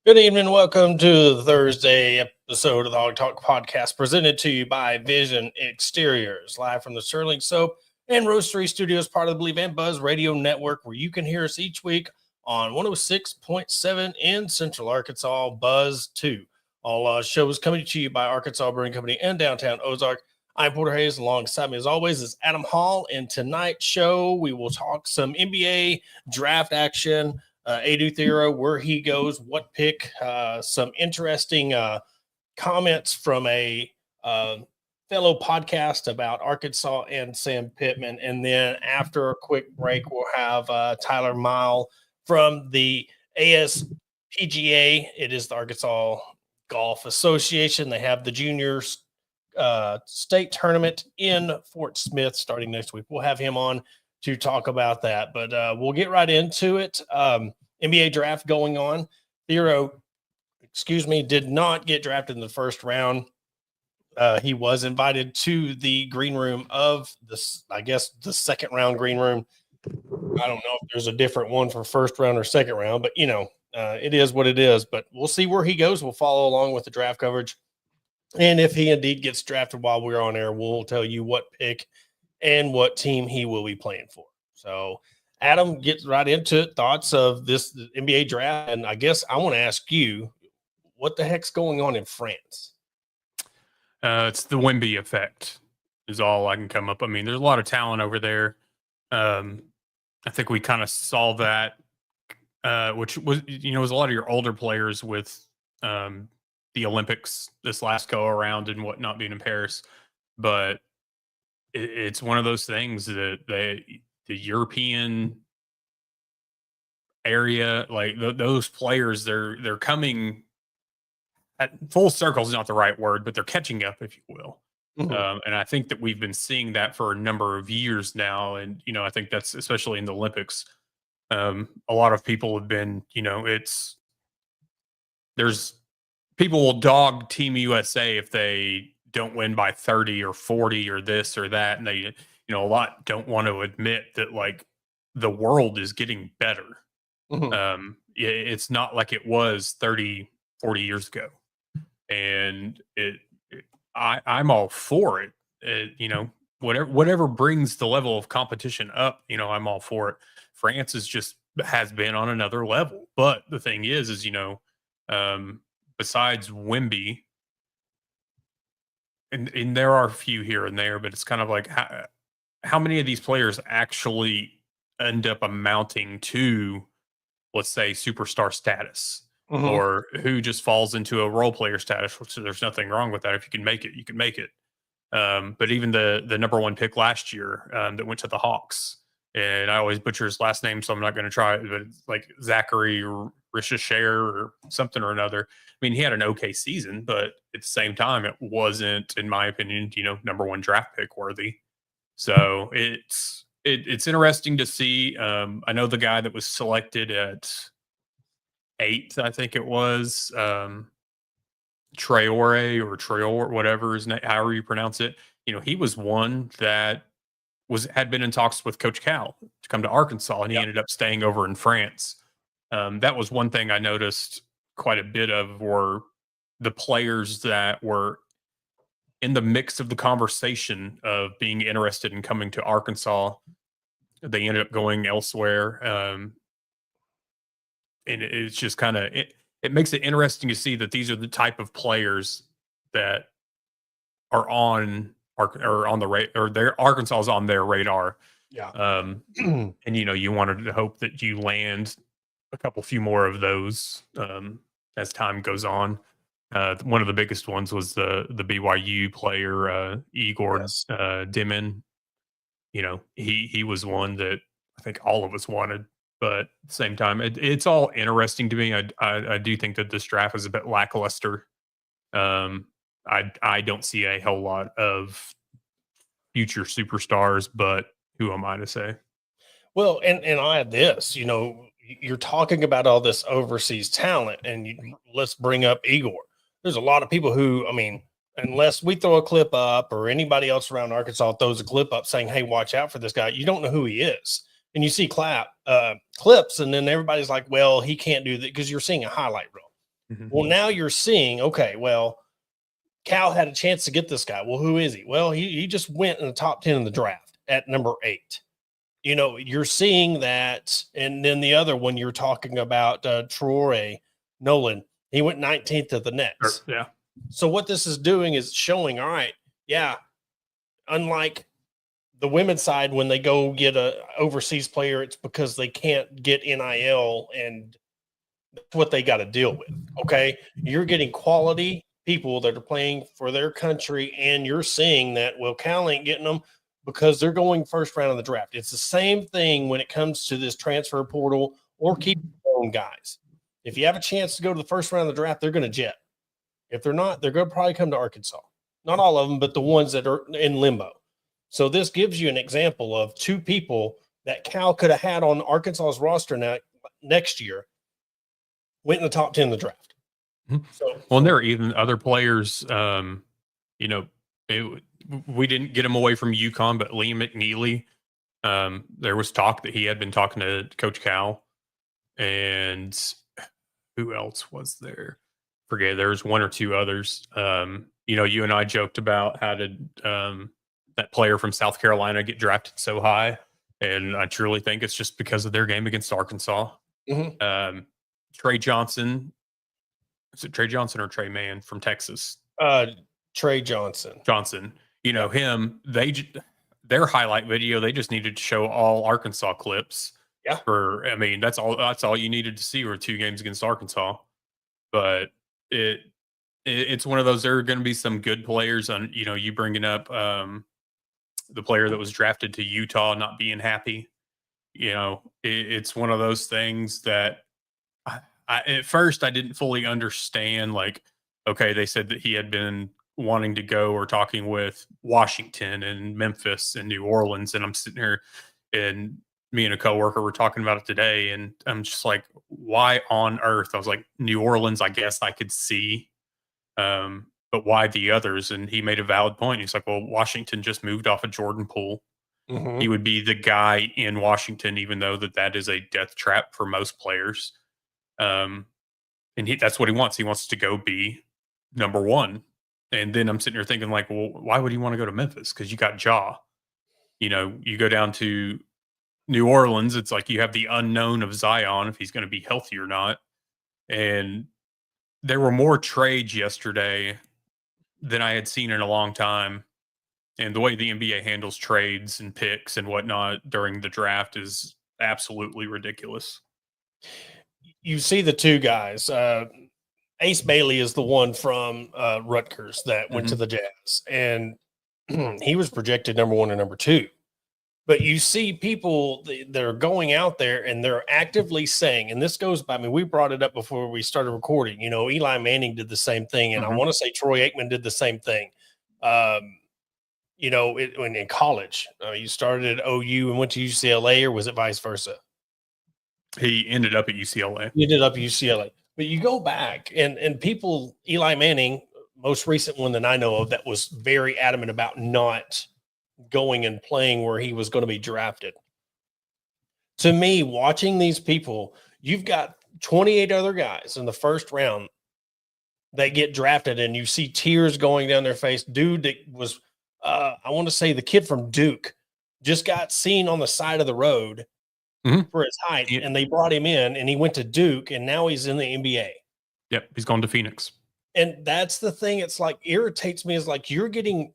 Good evening. Welcome to the Thursday episode of the Hawg Talk podcast, presented to you by Vision Exteriors, live from the Sterling Soap and Roastery Studios, part of the Believe and Buzz Radio Network, where you can hear us each week on 106.7 in Central Arkansas, Buzz 2. All shows coming to you by Arkansas Brewing Company and Downtown Ozark. I'm Porter Hayes. Alongside me, as always, is Adam Hall. In tonight's show, we will talk some NBA draft action. Adu Thero, where he goes, what pick, some interesting comments from a fellow podcast about Arkansas and Sam Pittman. And then after a quick break, we'll have Tyler Meyl from the ASPGA. It is the Arkansas Golf Association. They have the juniors state tournament in Fort Smith starting next week. We'll have him on to talk about that, but we'll get right into it. NBA draft going on. Thero, did not get drafted in the first round. He was invited to the green room of this, I guess, the second round green room. I don't know if there's a different one for first round or second round, but it is what it is. But we'll see where he goes. We'll follow along with the draft coverage. And if he indeed gets drafted while we're on air, we'll tell you what pick and what team he will be playing for. So Adam, gets right into it. Thoughts of this NBA draft. And I guess I want to ask you, what the heck's going on in France? It's the Wemby effect is all I can come up. I mean, there's a lot of talent over there. I think we kind of saw that, which was was a lot of your older players with the Olympics this last go around and whatnot being in Paris. But it's one of those things that the European area, like those players, they're coming at full circle is not the right word, but they're catching up, if you will. Mm-hmm. And I think that we've been seeing that for a number of years now. And, I think that's especially in the Olympics. A lot of people have been, there's people will dog Team USA if they don't win by 30 or 40 or this or that. And they, a lot don't want to admit that like the world is getting better. Mm-hmm. It's not like it was 30, 40 years ago. And I'm all for it. Whatever brings the level of competition up, I'm all for it. France has been on another level. But the thing is besides Wemby, and there are a few here and there, but it's kind of like how many of these players actually end up amounting to, let's say, superstar status, mm-hmm. or who just falls into a role player status, which there's nothing wrong with that. If you can make it, you can make it. But even the number one pick last year that went to the Hawks, and I always butcher his last name, so I'm not going to try it, but it's like Zachary Richesher or something or another. I mean, he had an okay season, but at the same time, it wasn't, in my opinion, number one draft pick worthy. So it's interesting to see. I know the guy that was selected at 8th, I think it was, Traore, whatever his name, however you pronounce it. He was one that had been in talks with Coach Cal to come to Arkansas, and he ended up staying over in France. That was one thing I noticed quite a bit of, were the players that were in the mix of the conversation of being interested in coming to Arkansas. They ended up going elsewhere. And it's just kind of, it makes it interesting to see that these are the type of players that are on the radar, or their Arkansas is on their radar. Yeah. And you wanted to hope that you land a few more of those as time goes on. One of the biggest ones was the BYU player, Igor Dimin. He was one that I think all of us wanted, but at the same time, it's all interesting to me. I do think that this draft is a bit lackluster. I don't see a whole lot of future superstars, but who am I to say? Well, and I have this, you're talking about all this overseas talent, and let's bring up Igor. There's a lot of people who, unless we throw a clip up or anybody else around Arkansas throws a clip up saying, hey, watch out for this guy, you don't know who he is. And you see clips, and then everybody's like, well, he can't do that, because you're seeing a highlight reel. Well, now you're seeing, okay, well, Cal had a chance to get this guy. Well, who is he? Well, he just went in the top 10 in the draft at number 8. You're seeing that. And then the other one, you're talking about Troy Nolan. He went 19th at the Nets. Yeah. So what this is doing is showing, all right, yeah, unlike the women's side, when they go get a overseas player, it's because they can't get NIL, and that's what they got to deal with. Okay. You're getting quality people that are playing for their country, and you're seeing that, well, Cal ain't getting them because they're going first round of the draft. It's the same thing when it comes to this transfer portal or keep your own guys. If you have a chance to go to the first round of the draft, they're going to jet. If they're not, they're going to probably come to Arkansas. Not all of them, but the ones that are in limbo. So this gives you an example of 2 people that Cal could have had on Arkansas's roster next year went in the top 10 in the draft. So, well, there are even other players. We didn't get him away from UConn, but Liam McNeely. There was talk that he had been talking to Coach Cal, and who else was there? Forget. There's 1 or 2 others. You and I joked about how did that player from South Carolina get drafted so high, and I truly think it's just because of their game against Arkansas. Trey Johnson. Is it Trey Johnson or Trey Mann from Texas? Trey Johnson. Him. Their highlight video, they just needed to show all Arkansas clips. Yeah. That's all you needed to see were 2 games against Arkansas. But it's one of those. There are going to be some good players on. You bringing up the player that was drafted to Utah not being happy. It's one of those things that. At first, I didn't fully understand, okay, they said that he had been wanting to go or talking with Washington and Memphis and New Orleans. And I'm sitting here, and me and a coworker were talking about it today. And I'm just like, why on earth? I was like, New Orleans, I guess I could see. But why the others? And he made a valid point. He's like, well, Washington just moved off of Jordan Poole. He would be the guy in Washington, even though that is a death trap for most players. And that's what he wants. He wants to go be number 1. And then I'm sitting here thinking, well, why would he want to go to Memphis? Because you got Ja. You go down to New Orleans, it's like you have the unknown of Zion, if he's going to be healthy or not. And there were more trades yesterday than I had seen in a long time. And the way the NBA handles trades and picks and whatnot during the draft is absolutely ridiculous. You see the 2 guys. Ace Bailey is the one from Rutgers that went to the Jazz, and he was projected number 1 or number 2. But you see people that are going out there and they're actively saying, and this goes by, we brought it up before we started recording, Eli Manning did the same thing. And I want to say Troy Aikman did the same thing. When in college, you started at OU and went to UCLA, or was it vice versa? He ended up at UCLA. But you go back and people, Eli Manning, most recent one that I know of, that was very adamant about not going and playing where he was going to be drafted. To me, watching these people, you've got 28 other guys in the first round that get drafted, and you see tears going down their face. Dude that was, I want to say the kid from Duke just got seen on the side of the road for his height, and they brought him in, and he went to Duke, and now he's in the NBA. Yep, he's gone to Phoenix. And that's the thing. It's irritates me, is you're getting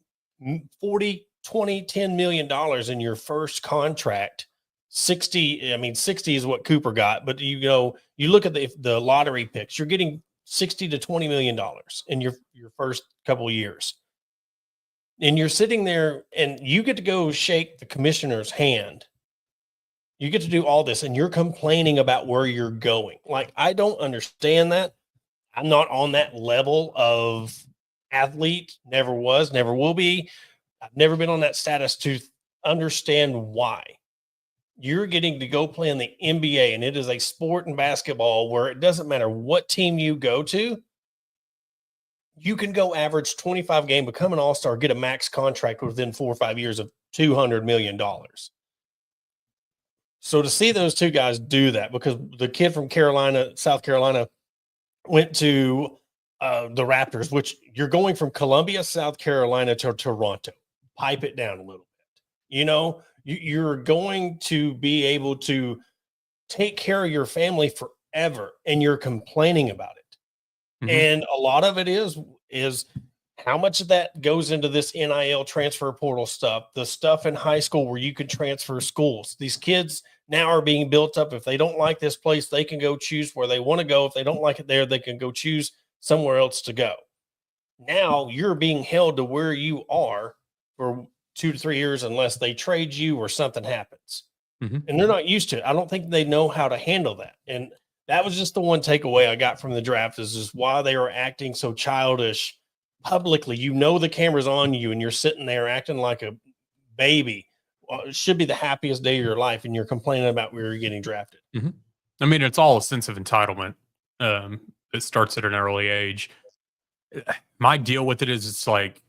40, 20, $10 million in your first contract. 60 is what Cooper got, but you look at the lottery picks, you're getting $60 to $20 million in your first couple of years. And you're sitting there and you get to go shake the commissioner's hand. You get to do all this, and you're complaining about where you're going. I don't understand that. I'm not on that level of athlete. Never was, never will be. I've never been on that status to understand why. You're getting to go play in the NBA, and it is a sport in basketball where it doesn't matter what team you go to. You can go average 25 game, become an all-star, get a max contract within 4 or 5 years of $200 million. So to see those 2 guys do that, because the kid from South Carolina, went to the Raptors, which you're going from Columbia, South Carolina to Toronto. Pipe it down a little bit. You know, you're going to be able to take care of your family forever, and you're complaining about it. And a lot of it is how much of that goes into this NIL transfer portal stuff, the stuff in high school where you can transfer schools. These kids now are being built up. If they don't like this place, they can go choose where they want to go. If they don't like it there, they can go choose somewhere else to go. Now you're being held to where you are for 2 to 3 years unless they trade you or something happens. And they're not used to it. I don't think they know how to handle that. And that was just the one takeaway I got from the draft is just why they were acting so childish publicly. You know, the camera's on you and you're sitting there acting like a baby. Well, it should be the happiest day of your life, and you're complaining about where you're getting drafted. I mean, it's all a sense of entitlement. It starts at an early age. My deal with it is it's like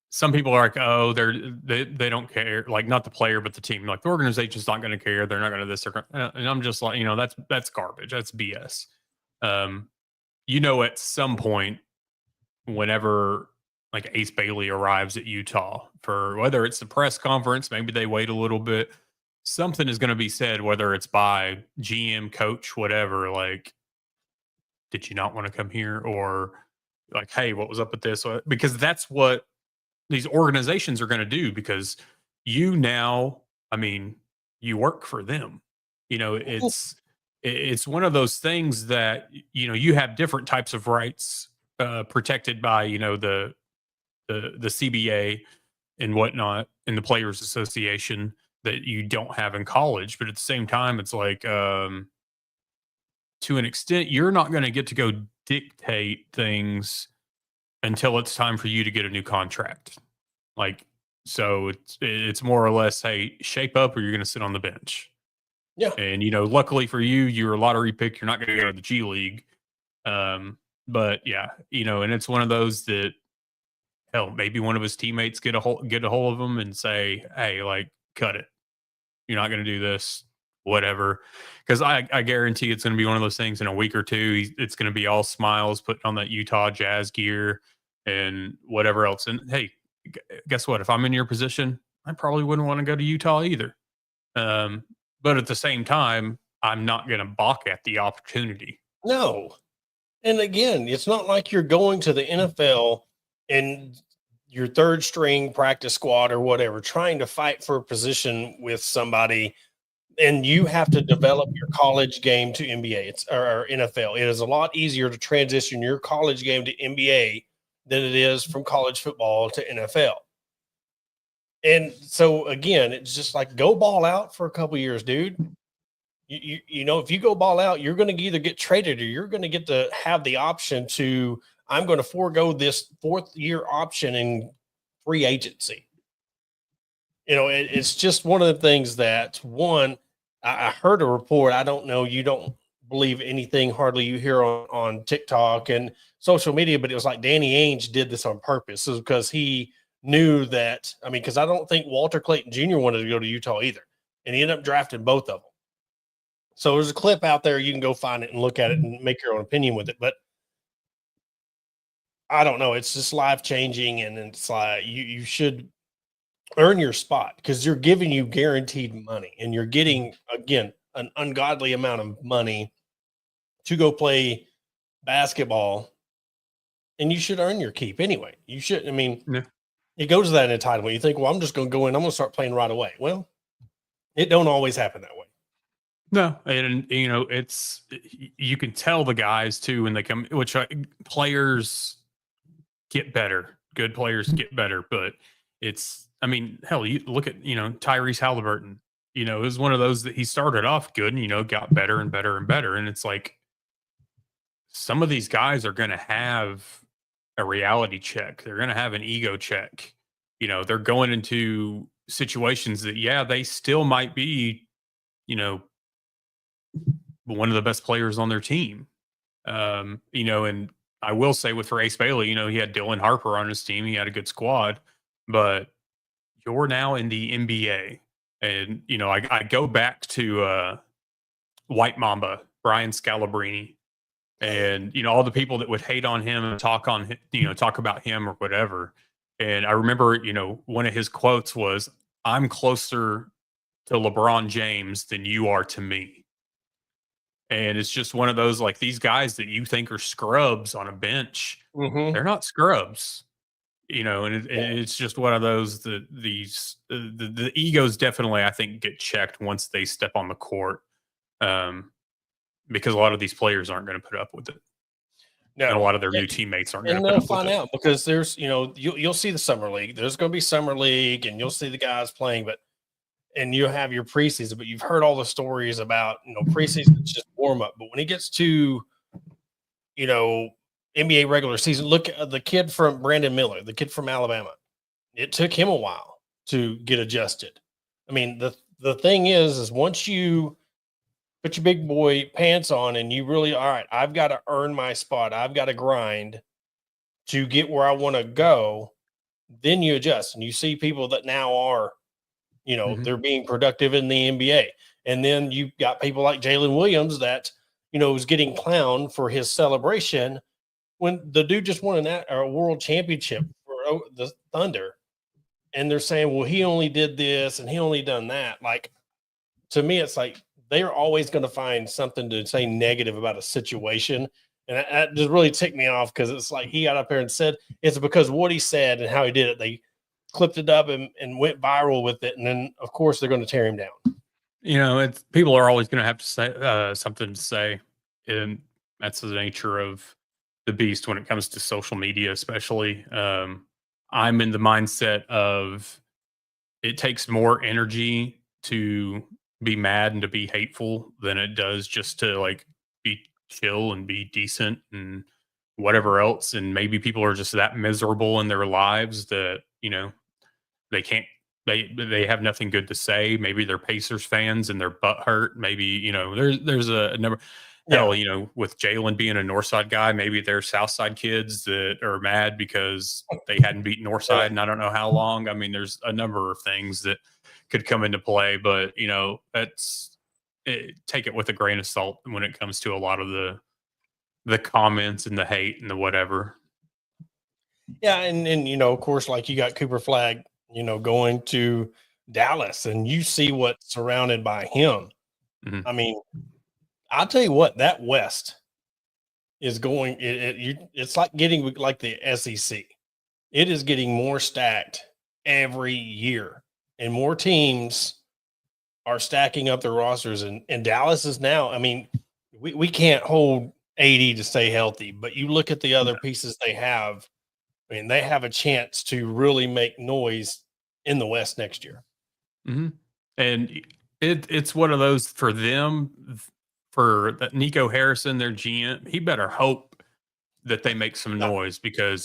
some people are like, oh, they don't care. Like not the player, but the team. Like the organization's not going to care. They're not going to this. And I'm just like, that's garbage. That's BS. At some point, whenever like Ace Bailey arrives at Utah for whether it's the press conference, maybe they wait a little bit. Something is going to be said, whether it's by GM, coach, whatever. Like, did you not want to come here? Or like, hey, what was up with this? Because that's what these organizations are going to do, because you work for them. It's one of those things that, you have different types of rights protected by, the CBA and whatnot in the Players Association that you don't have in college. But at the same time, it's like, to an extent, you're not going to get to go dictate things until it's time for you to get a new contract. Like, so it's more or less, hey, shape up or you're going to sit on the bench. Yeah. And, luckily for you, you're a lottery pick. You're not going to go to the G League. But yeah, and it's one of those that, hell, maybe one of his teammates get a hold of him and say, hey, like, cut it. You're not going to do this, whatever. Because I guarantee it's going to be one of those things in a week or two. It's going to be all smiles, putting on that Utah Jazz gear and whatever else. And hey, guess what? If I'm in your position, I probably wouldn't want to go to Utah either. But at the same time, I'm not going to balk at the opportunity. No. And again, it's not like you're going to the NFL and your third string practice squad or whatever, trying to fight for a position with somebody, and you have to develop your college game to NBA or NFL. It is a lot easier to transition your college game to NBA than it is from college football to NFL. And so again, it's just like, go ball out for a couple years, dude. If you go ball out, you're going to either get traded or you're going to get to have the option to, I'm going to forego this 4th year option in free agency. It's just one of the things that, one, I heard a report. I don't know. You don't believe anything hardly you hear on TikTok and social media, but it was like Danny Ainge did this on purpose because he knew that. I mean, because I don't think Walter Clayton Jr. wanted to go to Utah either. And he ended up drafting both of them. So there's a clip out there. You can go find it and look at it and make your own opinion with it. But I don't know. It's just life changing. And it's like, you should earn your spot because you're giving you guaranteed money and you're getting, again, an ungodly amount of money to go play basketball, and you should earn your keep anyway. You should. I mean, It goes to that entitlement. You think, well, I'm just going to go in. I'm going to start playing right away. Well, it don't always happen that way. No, and you can tell the guys too when they come, which players get better. Good players get better, but hell, you look at Tyrese Halliburton. It was one of those that he started off good and got better and better and better, and it's like some of these guys are going to have a reality check. They're going to have an ego check. They're going into situations that they still might be one of the best players on their team. And I will say for Ace Bailey, he had Dylan Harper on his team. He had a good squad, but you're now in the NBA. And, I go back to White Mamba, Brian Scalabrine. and all the people that would hate on him and talk about him or whatever. And I remember, one of his quotes was, "I'm closer to LeBron James than you are to me." And it's just one of those, like, these guys that you think are scrubs on a bench, Mm-hmm. they're not scrubs, and Yeah. it's just one of those that the egos definitely, I think, get checked once they step on the court, because a lot of these players aren't going to put up with it, and a No. lot of their new teammates aren't going And to put they'll up with find it. out because there's, you'll see the summer league. There's going to be summer league, and you'll see the guys playing, and you'll have your preseason. But you've heard all the stories about preseason. It's just warm up. But when it gets to NBA regular season, look at the kid from Brandon Miller, the kid from Alabama. It took him a while to get adjusted. I mean, the thing is once you put your big boy pants on and you really, all right, I've got to earn my spot. I've got to grind to get where I want to go. Then you adjust, and you see people that now are, Mhm. they're being productive in the NBA. And then you've got people like Jalen Williams that, was getting clowned for his celebration when the dude just won a world championship for the Thunder. And they're saying, well, he only did this and he only done that. Like, to me, it's like they're always going to find something to say negative about a situation. And that just really ticked me off because it's like he got up there and said it's because of what he said and how he did it. They clipped it up and went viral with it. And then, of course, they're going to tear him down. It's people are always going to have to say something to say, and that's the nature of the beast when it comes to social media, especially. I'm in the mindset of it takes more energy to be mad and to be hateful than it does just to like be chill and be decent and whatever else. And maybe people are just that miserable in their lives that they can't they have nothing good to say. Maybe they're Pacers fans and their butt hurt. Maybe there's a number. Yeah. Hell, with Jalen being a Northside guy, maybe they're Southside kids that are mad because they hadn't beaten Northside and I don't know how long. I mean, there's a number of things that could come into play, but take it with a grain of salt when it comes to a lot of the comments and the hate and the whatever. Yeah. And of course, like you got Cooper Flag, going to Dallas and you see what's surrounded by him. Mhm. I mean, I'll tell you what, that West is going. It's like getting like the SEC. It is getting more stacked every year, and more teams are stacking up their rosters. And Dallas is now. I mean, we can't hold 80 to stay healthy, but you look at the other pieces they have. I mean, they have a chance to really make noise in the West next year. Mm-hmm. And it's one of those for them. For that Nico Harrison, their GM, he better hope that they make some noise because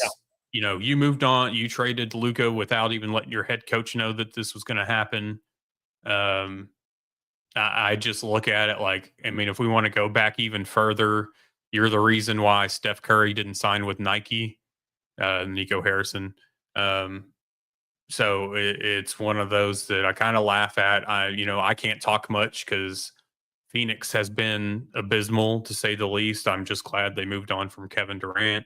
you moved on, you traded Luka without even letting your head coach know that this was going to happen. I just look at it like, I mean, if we want to go back even further, you're the reason why Steph Curry didn't sign with Nike, Nico Harrison. So it's one of those that I kind of laugh at. I can't talk much because Phoenix has been abysmal to say the least. I'm just glad they moved on from Kevin Durant.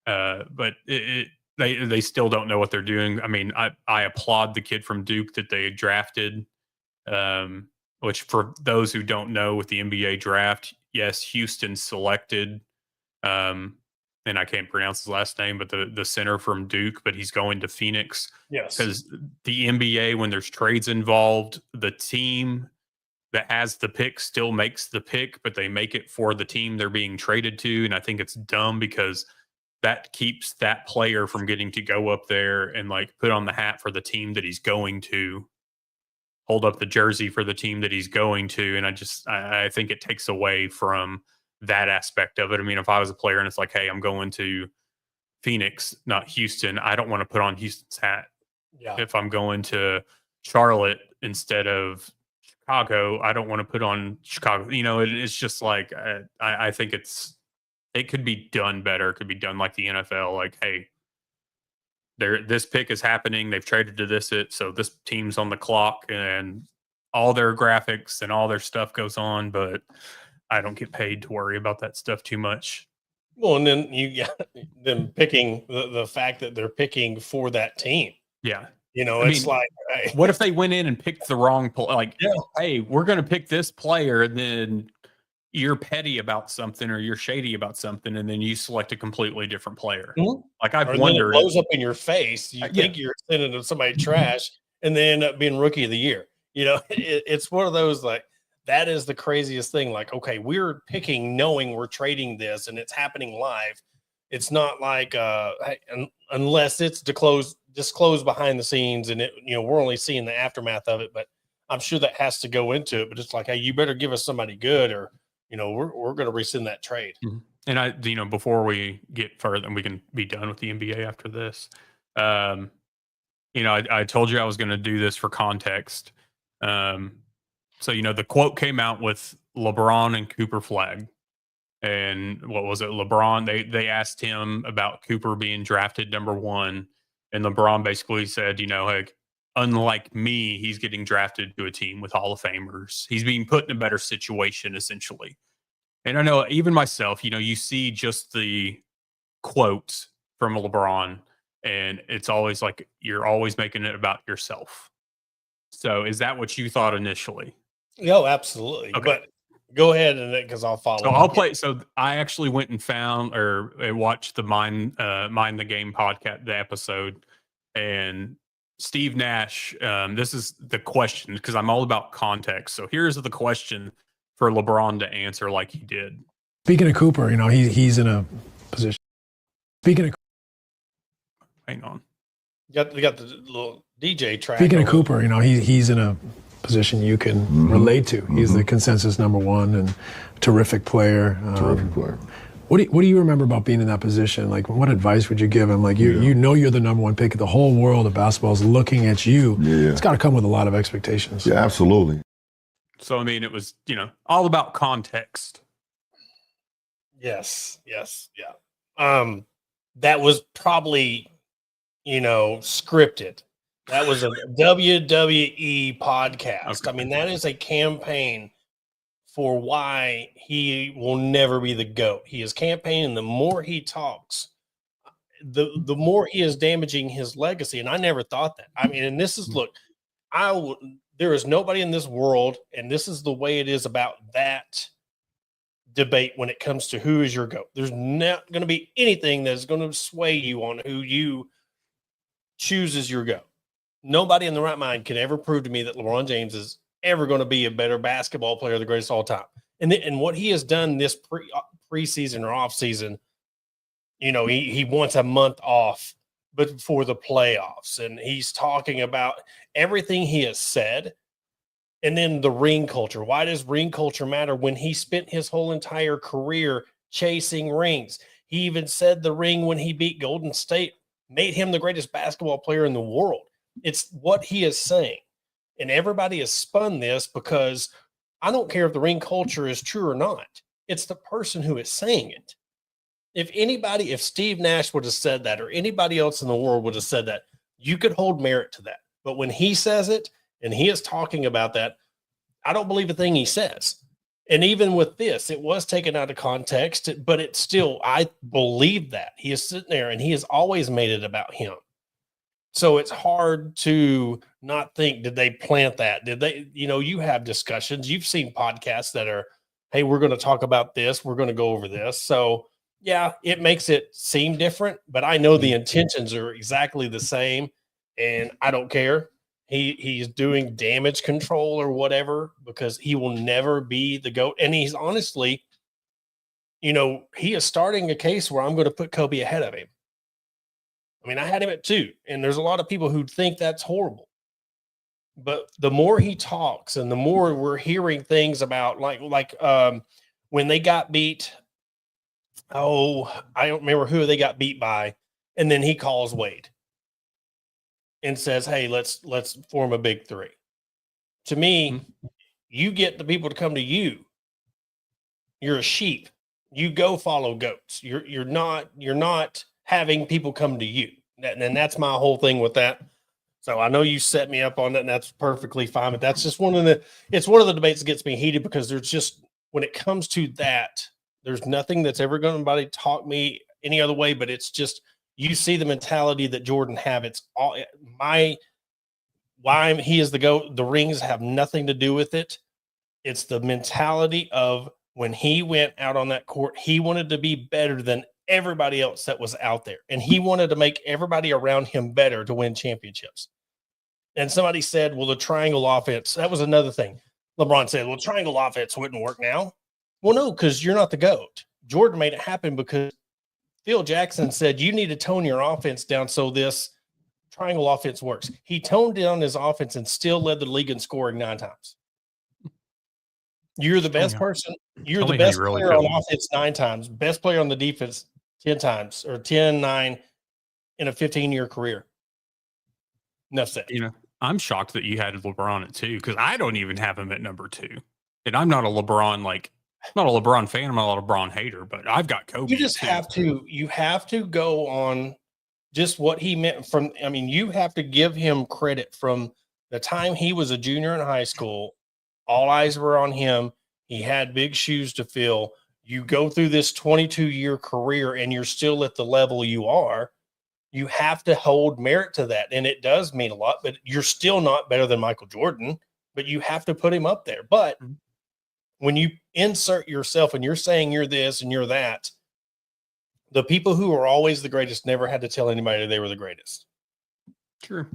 But they still don't know what they're doing. I mean, I applaud the kid from Duke that they drafted, which for those who don't know with the NBA draft, yes, Houston selected, and I can't pronounce his last name, but the center from Duke, but he's going to Phoenix. Yes. Because the NBA, when there's trades involved, the team that has the pick still makes the pick, but they make it for the team they're being traded to. And I think it's dumb because that keeps that player from getting to go up there and like put on the hat for the team that he's going to, hold up the jersey for the team that he's going to. And I think it takes away from that aspect of it. I mean, if I was a player and it's like, hey, I'm going to Phoenix, not Houston, I don't want to put on Houston's hat. Yeah. If I'm going to Charlotte instead of Chicago, I don't want to put on Chicago. It's just like I think it could be done better. It could be done like the NFL. Like, hey, this pick is happening. They've traded to so this team's on the clock, and all their graphics and all their stuff goes on. But I don't get paid to worry about that stuff too much. Well, and then you got them picking the fact that they're picking for that team. Yeah. It's like, hey, what if they went in and picked the wrong player? Like, yeah. hey, we're going to pick this player, and then you're petty about something or you're shady about something, and then you select a completely different player. Mhm. Like, I've Or wondered. then it blows up in your face. You Yeah. think you're sending to somebody trash, and they end up being rookie of the year. It's one of those, like, that is the craziest thing. Like, okay, we're picking knowing we're trading this and it's happening live. It's not like unless it's disclosed behind the scenes and we're only seeing the aftermath of it, but I'm sure that has to go into it. But it's like, hey, you better give us somebody good, or we're going to rescind that trade. And before we get further, and we can be done with the NBA after this, I told you I was going to do this for context. So, the quote came out with LeBron and Cooper Flag. And what was it? LeBron, they asked him about Cooper being drafted number 1. And LeBron basically said, hey, unlike me, he's getting drafted to a team with Hall of Famers. He's being put in a better situation, essentially. And I know even myself, you see just the quotes from LeBron, and it's always like you're always making it about yourself. So is that what you thought initially? Oh, absolutely. Okay. But go ahead, and because I'll follow. So I'll play. So I actually went and found or watched the Mind the Game podcast, the episode, and Steve Nash. This is the question, because I'm all about context. So here's the question for LeBron to answer like he did. Speaking of Cooper, he's in a position. Speaking of, hang on, we got the little DJ track. Speaking of Cooper, he's in a position you can relate to. He's the consensus number 1 and terrific player. Terrific player. What do you remember about being in that position? Like, what advice would you give him? Like, you're the number 1 pick. The whole world of basketball is looking at you. Yeah. It's got to come with a lot of expectations. Yeah, absolutely. So, it was, all about context. Yes, yeah. That was probably, scripted. That was a WWE podcast. Okay. That is a campaign for why he will never be the GOAT. He is campaigning. The more he talks, the more he is damaging his legacy. And I never thought that. And this is, look, there is nobody in this world, and this is the way it is about that debate when it comes to who is your GOAT. There's not going to be anything that's going to sway you on who you choose as your GOAT. Nobody in the right mind can ever prove to me that LeBron James is ever going to be a better basketball player, the greatest of all time. And what he has done this preseason or offseason, he wants a month off before the playoffs, and he's talking about everything he has said. And then the ring culture. Why does ring culture matter when he spent his whole entire career chasing rings? He even said the ring when he beat Golden State made him the greatest basketball player in the world. It's what he is saying. And everybody has spun this because I don't care if the ring culture is true or not. It's the person who is saying it. If Steve Nash would have said that, or anybody else in the world would have said that, you could hold merit to that. But when he says it and he is talking about that, I don't believe a thing he says. And even with this, it was taken out of context, but it's still, I believe that. He is sitting there and he has always made it about him. So it's hard to not think, did they plant that? Did they, you have discussions. You've seen podcasts that are, hey, we're going to talk about this. We're going to go over this. So yeah, it makes it seem different, but I know the intentions are exactly the same, and I don't care. He's doing damage control or whatever, because he will never be the GOAT. And he's honestly, he is starting a case where I'm going to put Kobe ahead of him. I had him at 2, and there's a lot of people who think that's horrible. But the more he talks and the more we're hearing things about like when they got beat, I don't remember who they got beat by, and then he calls Wade and says, hey, let's form a big 3. To me, you get the people to come to you. You're a sheep. You go follow goats. You're not having people come to you. And that's my whole thing with that. So I know you set me up on that, and that's perfectly fine. But that's just it's one of the debates that gets me heated, because there's just when it comes to that, there's nothing that's ever going to talk me any other way, but it's just, you see the mentality that Jordan have. It's all why he is the GOAT. The rings have nothing to do with it. It's the mentality of when he went out on that court, he wanted to be better than everybody else that was out there. And he wanted to make everybody around him better to win championships. And somebody said, well, the triangle offense, that was another thing. LeBron said, well, triangle offense wouldn't work now. Well, no, because you're not the GOAT. Jordan made it happen because Phil Jackson said, you need to tone your offense down so this triangle offense works. He toned down his offense and still led the league in scoring 9 times. You're the best person. You're the best player on offense 9 times, best player on the defense 10 times, or 10, 9 in a 15-year career. Enough said. I'm shocked that you had LeBron at 2 because I don't even have him at number 2. And I'm not a LeBron, not a LeBron fan. I'm not a LeBron hater, but I've got Kobe. You just have to go on just what he meant from, you have to give him credit from the time he was a junior in high school. All eyes were on him. He had big shoes to fill. You go through this 22-year career and you're still at the level you are. You have to hold merit to that. And it does mean a lot, but you're still not better than Michael Jordan, but you have to put him up there. But when you insert yourself and you're saying you're this and you're that, the people who are always the greatest never had to tell anybody they were the greatest. True.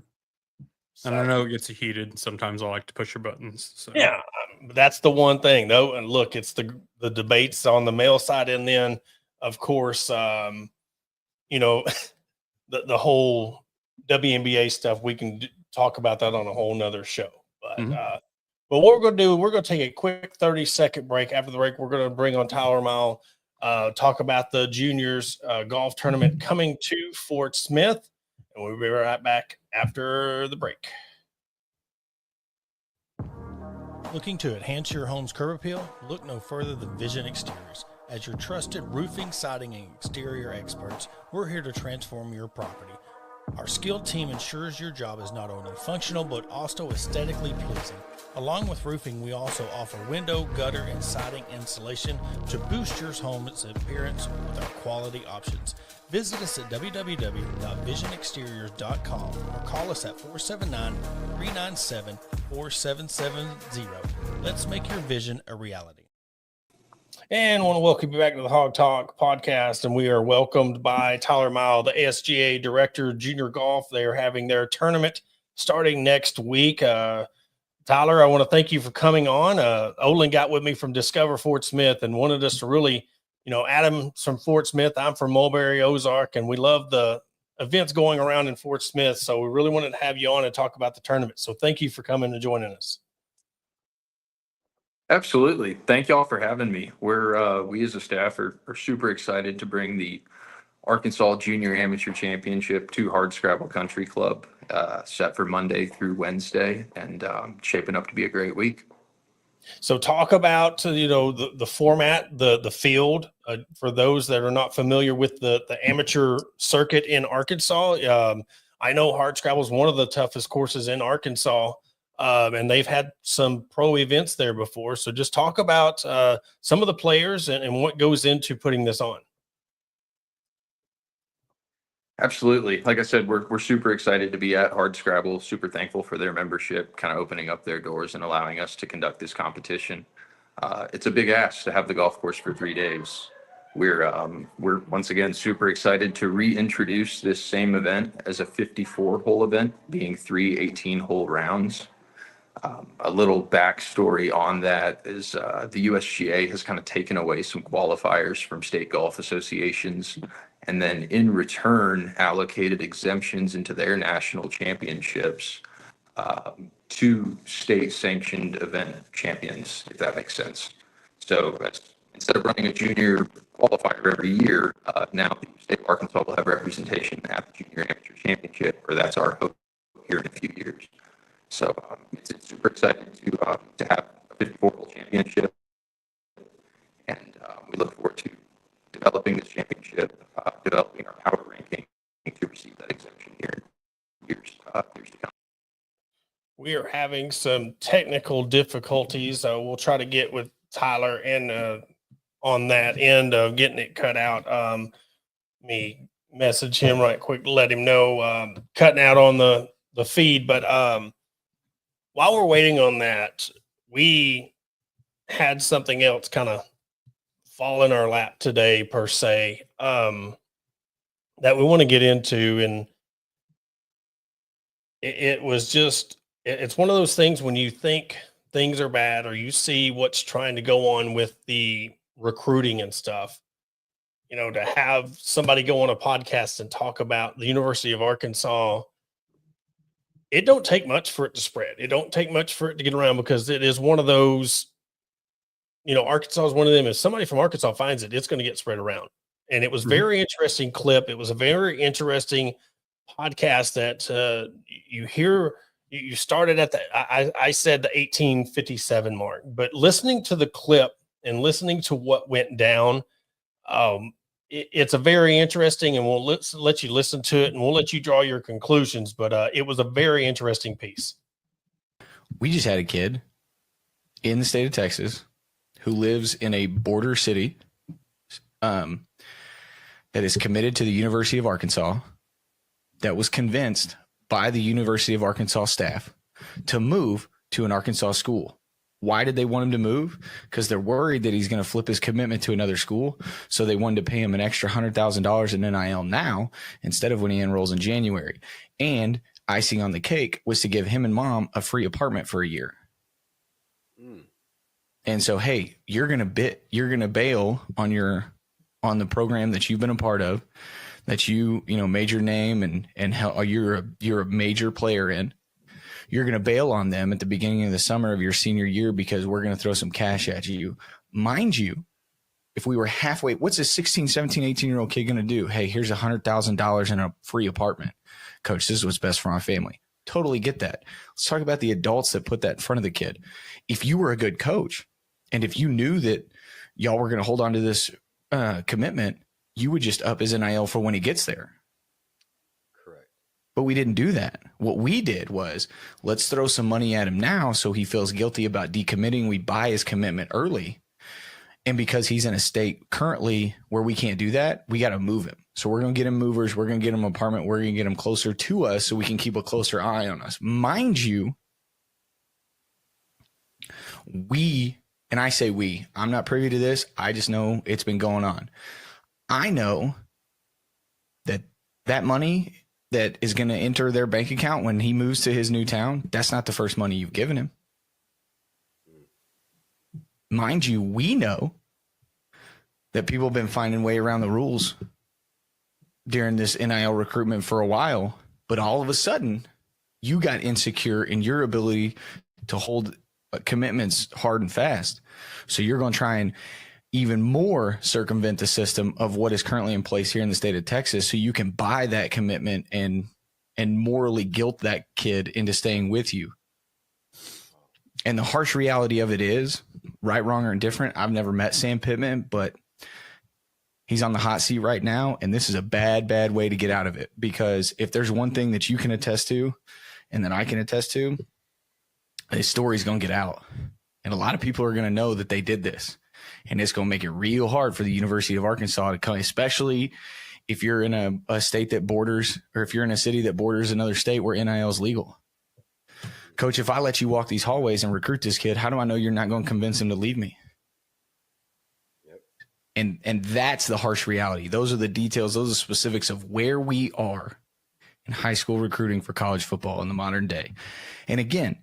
So, I don't know, it gets heated. Sometimes I like to push your buttons. So. Yeah, that's the one thing, though. And look, it's the debates on the male side. And then, of course, the whole WNBA stuff, we can talk about that on a whole nother show. But but what we're going to do, we're going to take a quick 30-second break. After the break, we're going to bring on Tyler Meyl, talk about the juniors golf tournament coming to Fort Smith. And we'll be right back after the break. Looking to enhance your home's curb appeal? Look no further than Vision Exteriors. As your trusted roofing, siding, and exterior experts, we're here to transform your property. Our skilled team ensures your job is not only functional, but also aesthetically pleasing. Along with roofing, we also offer window, gutter, and siding insulation to boost your home's appearance with our quality options. Visit us at www.visionexteriors.com or call us at 479-397-4770. Let's make your vision a reality. And I want to welcome you back to the Hawg Talk podcast. And we are welcomed by Tyler Meyl, the ASGA Director of Junior Golf. They are having their tournament starting next week. Tyler, I want to thank you for coming on. Olin got with me from Discover Fort Smith and wanted us to really, Adam's from Fort Smith. I'm from Mulberry, Ozark, and we love the events going around in Fort Smith. So we really wanted to have you on and talk about the tournament. So thank you for coming and joining us. Absolutely. Thank y'all for having me. We as a staff are super excited to bring the Arkansas Junior Amateur Championship to Hardscrabble Country Club, set for Monday through Wednesday, and shaping up to be a great week. So talk about, the format, the field, for those that are not familiar with the amateur circuit in Arkansas. I know Hardscrabble is one of the toughest courses in Arkansas. And they've had some pro events there before. So just talk about some of the players and what goes into putting this on. Absolutely. Like I said, we're super excited to be at Hardscrabble, super thankful for their membership, kind of opening up their doors and allowing us to conduct this competition. It's a big ask to have the golf course for 3 days. We're once again super excited to reintroduce this same event as a 54-hole event, being 3 18-hole rounds. A little backstory on that is the USGA has kind of taken away some qualifiers from state golf associations, and then in return allocated exemptions into their national championships to state-sanctioned event champions, if that makes sense. So instead of running a junior qualifier every year, now the state of Arkansas will have representation at the Junior Amateur Championship, or that's our hope here in a few years. So it's super exciting to have a 54-hole championship, and we look forward to developing this championship, developing our power ranking to receive that exemption here in years to come. We are having some technical difficulties. We'll try to get with Tyler, and on that end of getting it cut out. Me message him right quick to let him know cutting out on the feed. But while we're waiting on that, we had something else kind of fall in our lap today, per se, that we want to get into. And it was just, it's one of those things when you think things are bad or you see what's trying to go on with the recruiting and stuff, to have somebody go on a podcast and talk about the University of Arkansas, it don't take much for it to spread. It don't take much for it to get around, because it is one of those, Arkansas is one of them. If somebody from Arkansas finds it, it's going to get spread around. And it was very interesting clip. It was a very interesting podcast that you hear. You started at I said the 1857 mark, but listening to the clip and listening to what went down, it's a very interesting, and we'll let you listen to it, and we'll let you draw your conclusions. But it was a very interesting piece. We just had a kid in the state of Texas who lives in a border city that is committed to the University of Arkansas, that was convinced by the University of Arkansas staff to move to an Arkansas school. Why did they want him to move? Because they're worried that he's going to flip his commitment to another school. So they wanted to pay him an extra $100,000 in NIL now instead of when he enrolls in January. And icing on the cake was to give him and mom a free apartment for a year. And so, hey, you're going to bail on the program that you've been a part of, that made your name and how you're a major player in. You're going to bail on them at the beginning of the summer of your senior year because we're going to throw some cash at you. Mind you, if we were halfway, what's a 16, 17, 18-year-old kid going to do? Hey, here's $100,000 in a free apartment. Coach, this is what's best for my family. Totally get that. Let's talk about the adults that put that in front of the kid. If you were a good coach, and if you knew that y'all were going to hold on to this commitment, you would just up his NIL for when he gets there. Correct. But we didn't do that. What we did was, let's throw some money at him now so he feels guilty about decommitting. We buy his commitment early. And because he's in a state currently where we can't do that, we got to move him. So we're going to get him movers. We're going to get him an apartment. We're going to get him closer to us so we can keep a closer eye on us. Mind you, and I say we, I'm not privy to this. I just know it's been going on. I know that money that is going to enter their bank account when he moves to his new town, that's not the first money you've given him. Mind you, we know that people have been finding way around the rules during this NIL recruitment for a while, but all of a sudden you got insecure in your ability to hold commitments hard and fast. So you're going to try and even more circumvent the system of what is currently in place here in the state of Texas, so you can buy that commitment and morally guilt that kid into staying with you. And the harsh reality of it is, right, wrong, or indifferent, I've never met Sam Pittman, but he's on the hot seat right now, and this is a bad, bad way to get out of it. Because if there's one thing that you can attest to and that I can attest to, this story's going to get out. And a lot of people are going to know that they did this. And it's going to make it real hard for the University of Arkansas to come, especially if you're in a state that borders, or if you're in a city that borders another state where NIL is legal. Coach, if I let you walk these hallways and recruit this kid, how do I know you're not going to convince him to leave me? Yep. And that's the harsh reality. Those are the details. Those are the specifics of where we are in high school recruiting for college football in the modern day. And again,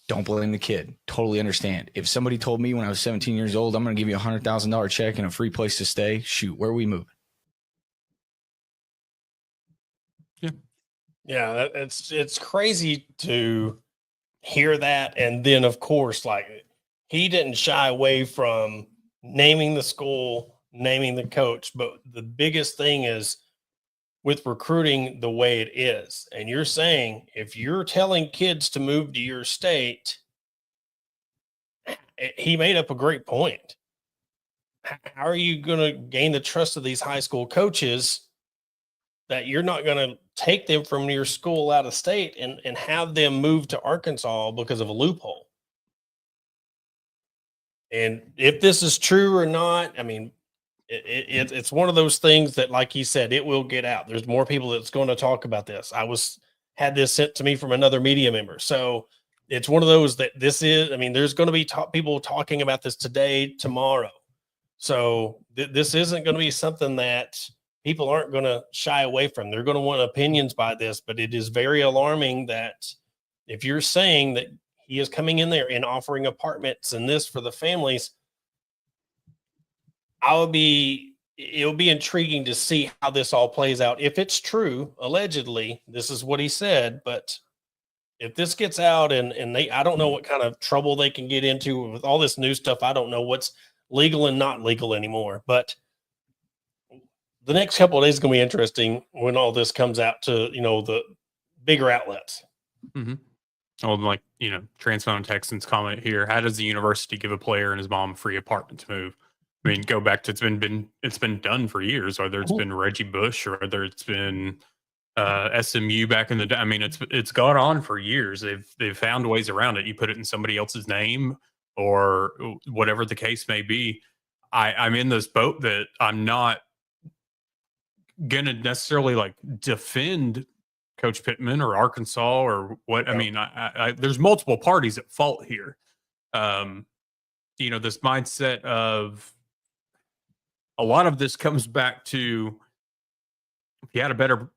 don't blame the kid. Totally understand. If somebody told me when I was 17 years old, I'm going to give you $100,000 check and a free place to stay, shoot, where are we moving? Yeah, it's crazy to hear that. And then, of course, like, he didn't shy away from naming the school, naming the coach. But the biggest thing is with recruiting the way it is. And you're saying, if you're telling kids to move to your state, he made up a great point. How are you going to gain the trust of these high school coaches that you're not going to take them from your school out of state and have them move to Arkansas because of a loophole? And if this is true or not, I mean, it's one of those things that, like he said, it will get out. There's more people that's going to talk about this. Had this sent to me from another media member. So it's one of those that this is, I mean, there's going to be people talking about this today, tomorrow. So this isn't going to be something that people aren't going to shy away from. They're going to want opinions by this, but it is very alarming that if you're saying that he is coming in there and offering apartments and this for the families, it'll be intriguing to see how this all plays out. If it's true, allegedly, this is what he said, but if this gets out and I don't know what kind of trouble they can get into with all this new stuff. I don't know what's legal and not legal anymore, but the next couple of days is going to be interesting when all this comes out to, the bigger outlets. Mm-hmm. Well, like, Transphone Texans comment here. How does the university give a player and his mom a free apartment to move? I mean, go back to it's been done for years, whether it's been Reggie Bush or whether it's been SMU back in the day. I mean, it's gone on for years. They've found ways around it. You put it in somebody else's name or whatever the case may be. I'm in this boat that I'm not gonna necessarily like defend Coach Pittman or Arkansas or what. I mean, I there's multiple parties at fault here. This mindset of a lot of this comes back to if you had a better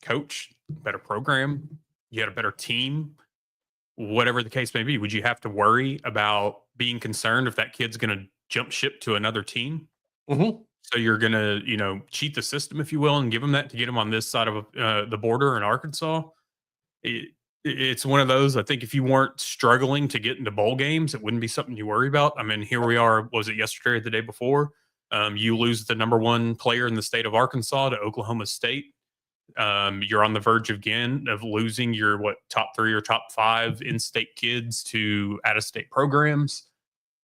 coach, better program, you had a better team, whatever the case may be, would you have to worry about being concerned if that kid's going to jump ship to another team? Mm-hmm. So you're going to, cheat the system, if you will, and give them that to get them on this side of the border in Arkansas. It's one of those, I think if you weren't struggling to get into bowl games, it wouldn't be something you worry about. I mean, here we are, was it yesterday or the day before? You lose the number one player in the state of Arkansas to Oklahoma State. You're on the verge again of losing your top 3 or top 5 in-state kids to out-of-state programs.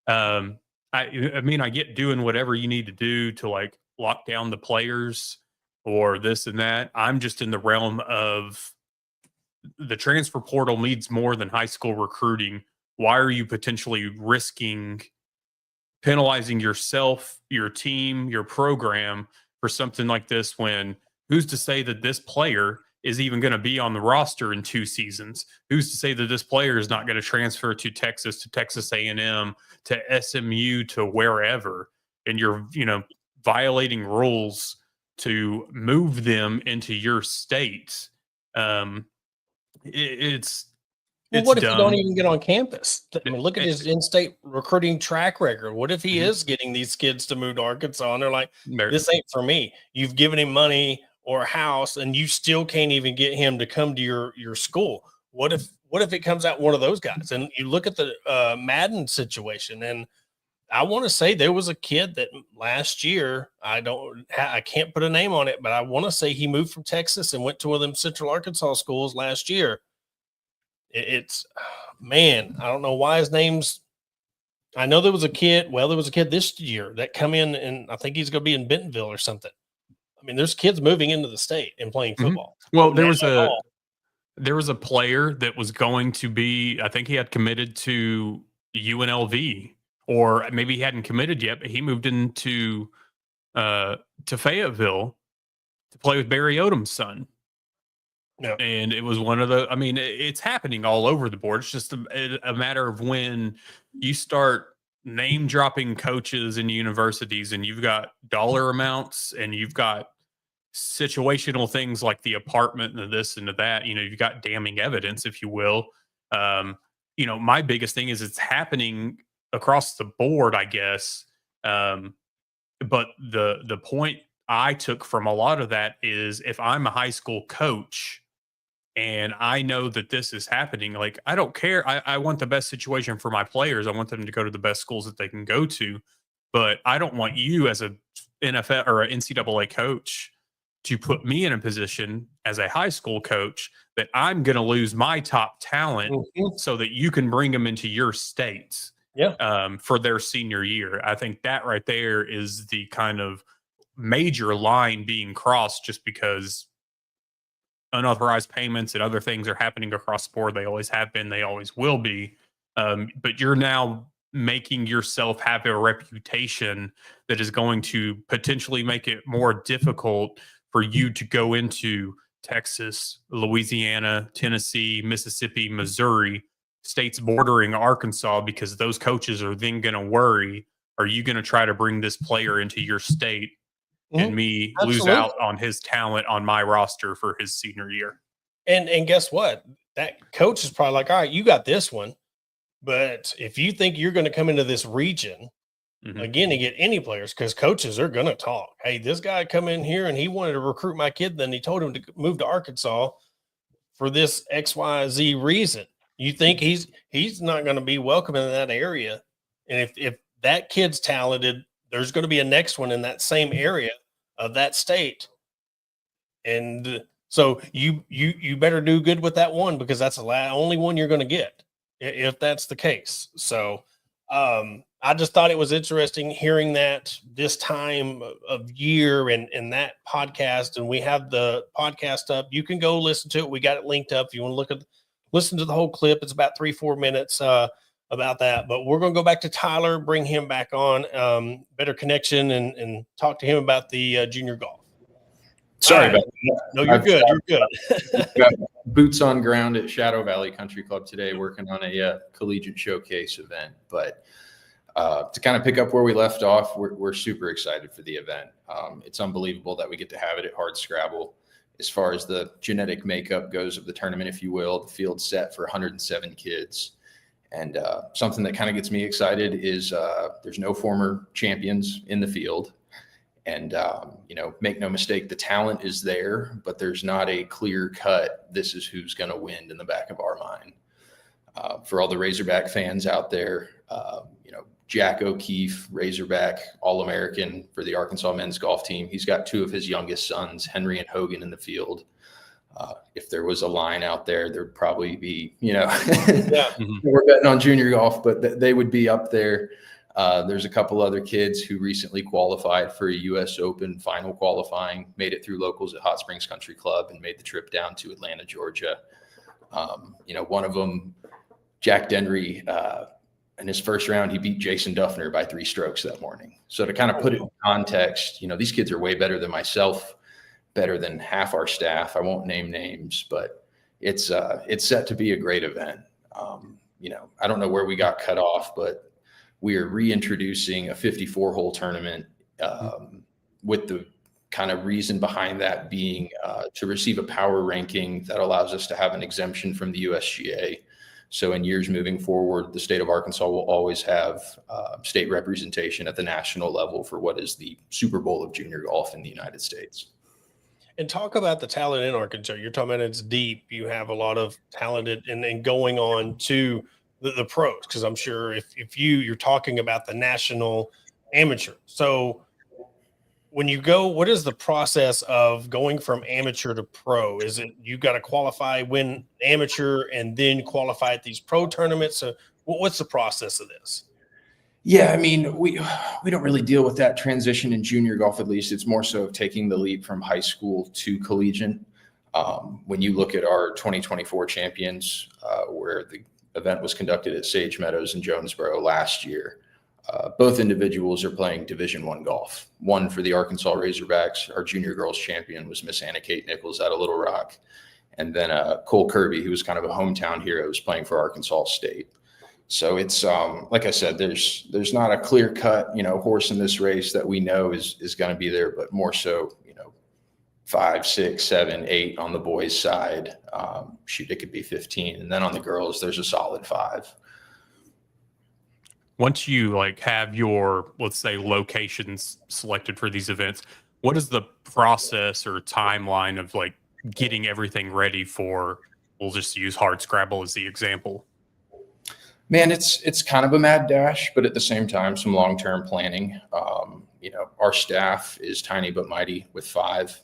I mean, I get doing whatever you need to do to like lock down the players or this and that. I'm just in the realm of the transfer portal needs more than high school recruiting. Why are you potentially penalizing yourself, your team, your program for something like this when who's to say that this player is even going to be on the roster in 2 seasons? Who's to say that this player is not going to transfer to Texas A&M, to SMU, to wherever? And you're, violating rules to move them into your state. It's what if dumb. you don't even get on campus? I mean, look at his in-state recruiting track record. What if he is getting these kids to move to Arkansas and they're like, this ain't for me? You've given him money or a house and you still can't even get him to come to your school. What if it comes out one of those guys? And you look at the Madden situation, and I want to say there was a kid that last year, I can't put a name on it, but I want to say he moved from Texas and went to one of them Central Arkansas schools last year. Man, I don't know why his name's, I know there was a kid this year that come in, and I think he's going to be in Bentonville or something. I mean, there's kids moving into the state and playing football. Mm-hmm. Well, there was a player that was going to be, I think he had committed to UNLV, or maybe he hadn't committed yet, but he moved into to Fayetteville to play with Barry Odom's son. Yeah. And it was one of the, I mean, it's happening all over the board. It's just a matter of when you start name dropping coaches in universities and you've got dollar amounts and you've got situational things like the apartment and this and that, you've got damning evidence, if you will. My biggest thing is it's happening across the board, I guess. But the point I took from a lot of that is if I'm a high school coach and I know that this is happening, like, I don't care. I want the best situation for my players. I want them to go to the best schools that they can go to. But I don't want you as a NFL or an NCAA coach to put me in a position as a high school coach that I'm going to lose my top talent so that you can bring them into your state for their senior year. I think that right there is the kind of major line being crossed just because unauthorized payments and other things are happening across the board. They always have been. They always will be. But you're now making yourself have a reputation that is going to potentially make it more difficult for you to go into Texas, Louisiana, Tennessee, Mississippi, Missouri, states bordering Arkansas, because those coaches are then going to worry, are you going to try to bring this player into your state and me lose Absolutely. out on his talent on my roster for his senior year? And guess what? That coach is probably like, all right, you got this one. But if you think you're going to come into this region again and get any players, because coaches are going to talk. Hey, this guy come in here and he wanted to recruit my kid. Then he told him to move to Arkansas for this XYZ reason. You think he's not going to be welcome in that area. And if that kid's talented, there's going to be a next one in that same area of that state. And so you better do good with that one, because that's the only one you're going to get if that's the case. So I just thought it was interesting hearing that this time of year and that podcast. And we have the podcast up. You can go listen to it. We got it linked up if you want to listen to the whole clip. It's about 3-4 minutes about that. But we're going to go back to Tyler, bring him back on, better connection, and talk to him about the junior golf. Sorry All right. about that. No, you're good. You're good. Got boots on ground at Shadow Valley Country Club today, working on a collegiate showcase event. But to kind of pick up where we left off, we're super excited for the event. It's unbelievable that we get to have it at Hardscrabble. As far as the genetic makeup goes of the tournament, if you will, the field's set for 107 kids. And something that kind of gets me excited is there's no former champions in the field. And, make no mistake, the talent is there, but there's not a clear cut, this is who's going to win in the back of our mind. For all the Razorback fans out there, Jack O'Keefe, Razorback, All-American for the Arkansas men's golf team. He's got 2 of his youngest sons, Henry and Hogan, in the field. If there was a line out there, there'd probably be, we're betting on junior golf, but they would be up there. There's a couple other kids who recently qualified for a U.S. Open final qualifying, made it through locals at Hot Springs Country Club and made the trip down to Atlanta, Georgia. One of them, Jack Denry, in his first round, he beat Jason Duffner by 3 strokes that morning. So to kind of put it in context, these kids are way better than myself, better than half our staff. I won't name names, but it's set to be a great event. I don't know where we got cut off, but we are reintroducing a 54-hole tournament with the kind of reason behind that being to receive a power ranking that allows us to have an exemption from the USGA. So in years moving forward, the state of Arkansas will always have state representation at the national level for what is the Super Bowl of junior golf in the United States. And talk about the talent in Arkansas. You're talking about it's deep. You have a lot of talented and going on to the pros, because I'm sure if you're talking about the national amateur. So when you go, what is the process of going from amateur to pro? Is it you got to qualify, win amateur, and then qualify at these pro tournaments? So what's the process of this? Yeah, I mean, we don't really deal with that transition in junior golf, at least. It's more so taking the leap from high school to collegiate. When you look at our 2024 champions, where the event was conducted at Sage Meadows in Jonesboro last year, both individuals are playing Division I golf. One for the Arkansas Razorbacks, our junior girls champion was Miss Anna Kate Nichols out of Little Rock. And then Cole Kirby, who was kind of a hometown hero, was playing for Arkansas State. So it's like I said, there's not a clear cut, horse in this race that we know is going to be there, but more so, 5, 6, 7, 8 on the boys' side. It could be 15. And then on the girls, there's a solid 5. Once you have your, let's say, locations selected for these events, what is the process or timeline of getting everything ready for, we'll just use Hardscrabble as the example? Man, it's kind of a mad dash, but at the same time, some long-term planning. Our staff is tiny but mighty with 5.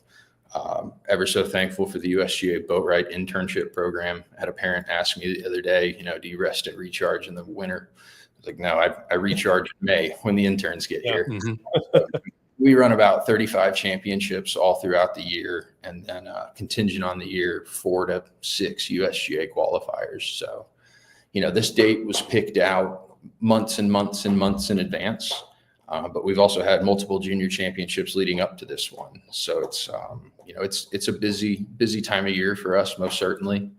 Ever so thankful for the USGA Boatwright internship program. I had a parent ask me the other day, do you rest and recharge in the winter? I was like, no, I recharge in May when the interns get here. So we run about 35 championships all throughout the year, and then contingent on the year, 4 to 6 USGA qualifiers. So, this date was picked out months and months and months in advance. But we've also had multiple junior championships leading up to this one. So it's, it's a busy time of year for us, most certainly.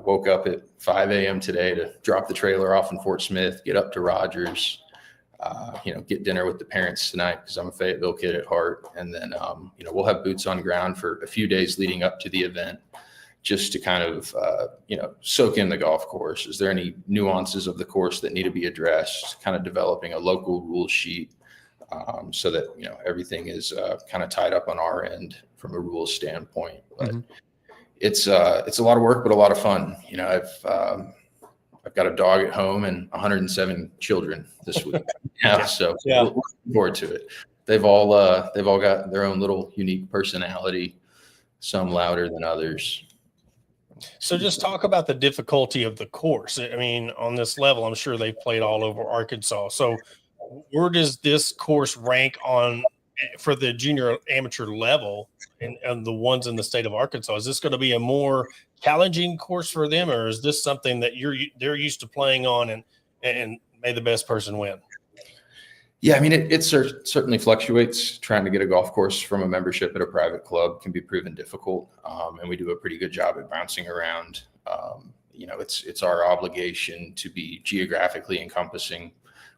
Woke up at 5 a.m. today to drop the trailer off in Fort Smith, get up to Rogers, get dinner with the parents tonight because I'm a Fayetteville kid at heart. And then, we'll have boots on ground for a few days leading up to the event just to kind of, soak in the golf course. Is there any nuances of the course that need to be addressed? Kind of developing a local rule sheet so that, everything is kind of tied up on our end from a rules standpoint. But it's a lot of work, but a lot of fun. I've got a dog at home and 107 children this week. So we're looking forward to it. They've all got their own little unique personality, some louder than others. So just talk about the difficulty of the course. I mean, on this level, I'm sure they've played all over Arkansas. So where does this course rank for the junior amateur level and the ones in the state of Arkansas? Is this going to be a more challenging course for them, or is this something that they're used to playing on and may the best person win? Yeah, I mean, it certainly fluctuates. Trying to get a golf course from a membership at a private club can be proven difficult, and we do a pretty good job at bouncing around. It's our obligation to be geographically encompassing.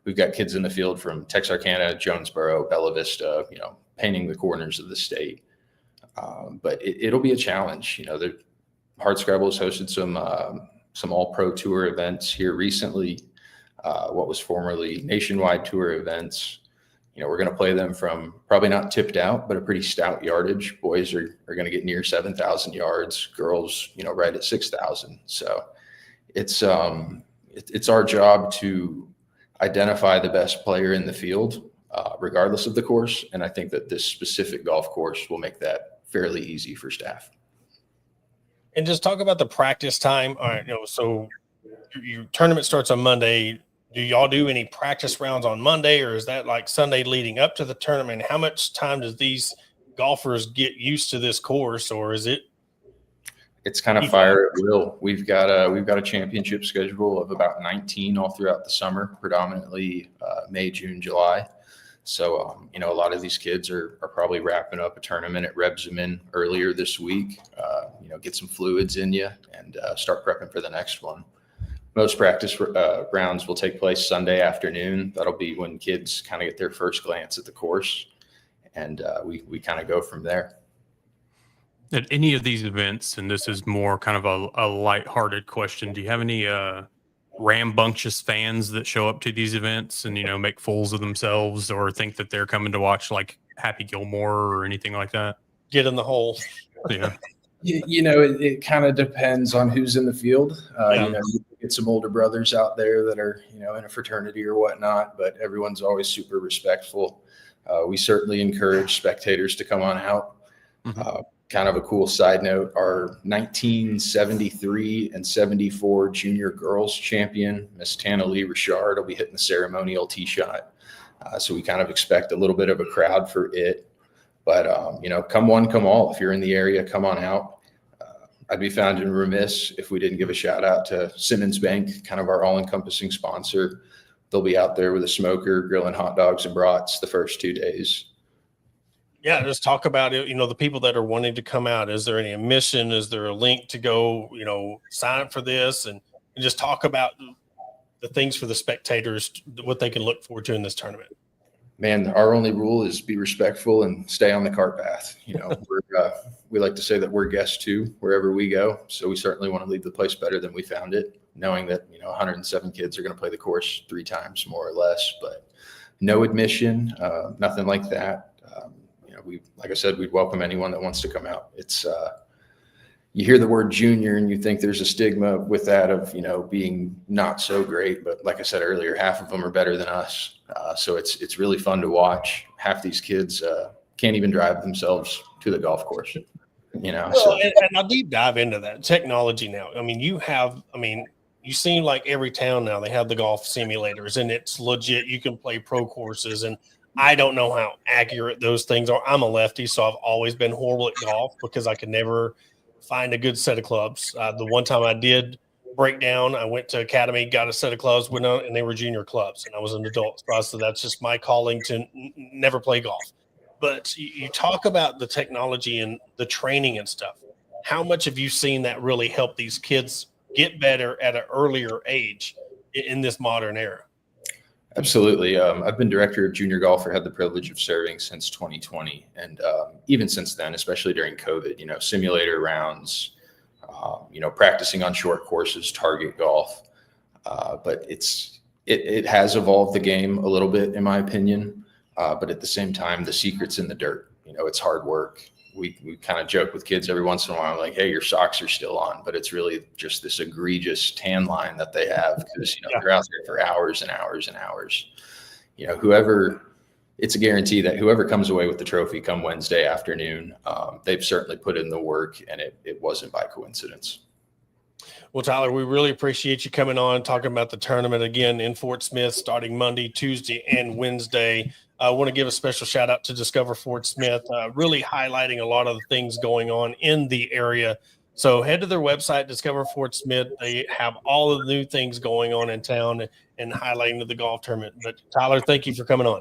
We've got kids in the field from Texarkana, Jonesboro, Bella Vista, painting the corners of the state. But it'll be a challenge. The Hardscrabble has hosted some all-pro tour events here recently. What was formerly nationwide tour events. We're going to play them from probably not tipped out, but a pretty stout yardage. Boys are going to get near 7,000 yards. Girls, right at 6,000. So it's our job to identify the best player in the field, regardless of the course. And I think that this specific golf course will make that fairly easy for staff. And just talk about the practice time. All right, so your tournament starts on Monday. Do y'all do any practice rounds on Monday, or is that like Sunday leading up to the tournament? How much time does these golfers get used to this course, or is it? It's kind of fire at will. We've got a championship schedule of about 19 all throughout the summer, predominantly May, June, July. So, a lot of these kids are probably wrapping up a tournament at Rebsamen earlier this week, get some fluids in you and start prepping for the next one. Most practice rounds will take place Sunday afternoon. That'll be when kids kind of get their first glance at the course, and we kind of go from there. At any of these events, and this is more kind of a lighthearted question, do you have any rambunctious fans that show up to these events and, make fools of themselves or think that they're coming to watch like Happy Gilmore or anything like that? Get in the hole. Yeah. It kind of depends on who's in the field. You get some older brothers out there that are, in a fraternity or whatnot, but everyone's always super respectful. We certainly encourage spectators to come on out. Kind of a cool side note, our 1973 and 74 junior girls champion, Miss Tana Lee Richard, will be hitting the ceremonial tee shot. So we kind of expect a little bit of a crowd for it. But, come one, come all. If you're in the area, come on out. I'd be found remiss if we didn't give a shout out to Simmons Bank, kind of our all-encompassing sponsor. They'll be out there with a smoker, grilling hot dogs and brats the first 2 days. Yeah, just talk about it. The people that are wanting to come out. Is there any admission? Is there a link to go, sign up for this and just talk about the things for the spectators, what they can look forward to in this tournament? Man, our only rule is be respectful and stay on the cart path. We like to say that we're guests too, wherever we go. So we certainly want to leave the place better than we found it, knowing that, 107 kids are going to play the course 3 times more or less, but no admission, nothing like that. Like I said, we'd welcome anyone that wants to come out. It's, you hear the word junior and you think there's a stigma with that of, being not so great. But like I said earlier, half of them are better than us. So it's really fun to watch. Half these kids can't even drive themselves to the golf course, And I'll deep dive into that technology now. You seem like every town now, they have the golf simulators and it's legit. You can play pro courses, and I don't know how accurate those things are. I'm a lefty, so I've always been horrible at golf because I could never find a good set of clubs. The one time I did breakdown. I went to academy, got a set of clubs, went out, and they were junior clubs, and I was an adult. So that's just my calling to never play golf. But you talk about the technology and the training and stuff. How much have you seen that really help these kids get better at an earlier age in this modern era? Absolutely. I've been director of junior golf, or had the privilege of serving since 2020. And even since then, especially during COVID, simulator rounds, practicing on short courses, target golf. But it has evolved the game a little bit, in my opinion. But at the same time, the secret's in the dirt. It's hard work. We kind of joke with kids every once in a while, like, hey, your socks are still on, but it's really just this egregious tan line that they have because, they're out there for hours and hours and hours. It's a guarantee that whoever comes away with the trophy come Wednesday afternoon, they've certainly put in the work, and it wasn't by coincidence. Well, Tyler, we really appreciate you coming on, talking about the tournament again in Fort Smith starting Monday, Tuesday, and Wednesday. I want to give a special shout out to Discover Fort Smith, really highlighting a lot of the things going on in the area. So head to their website, Discover Fort Smith. They have all of the new things going on in town and highlighting the golf tournament. But Tyler, thank you for coming on.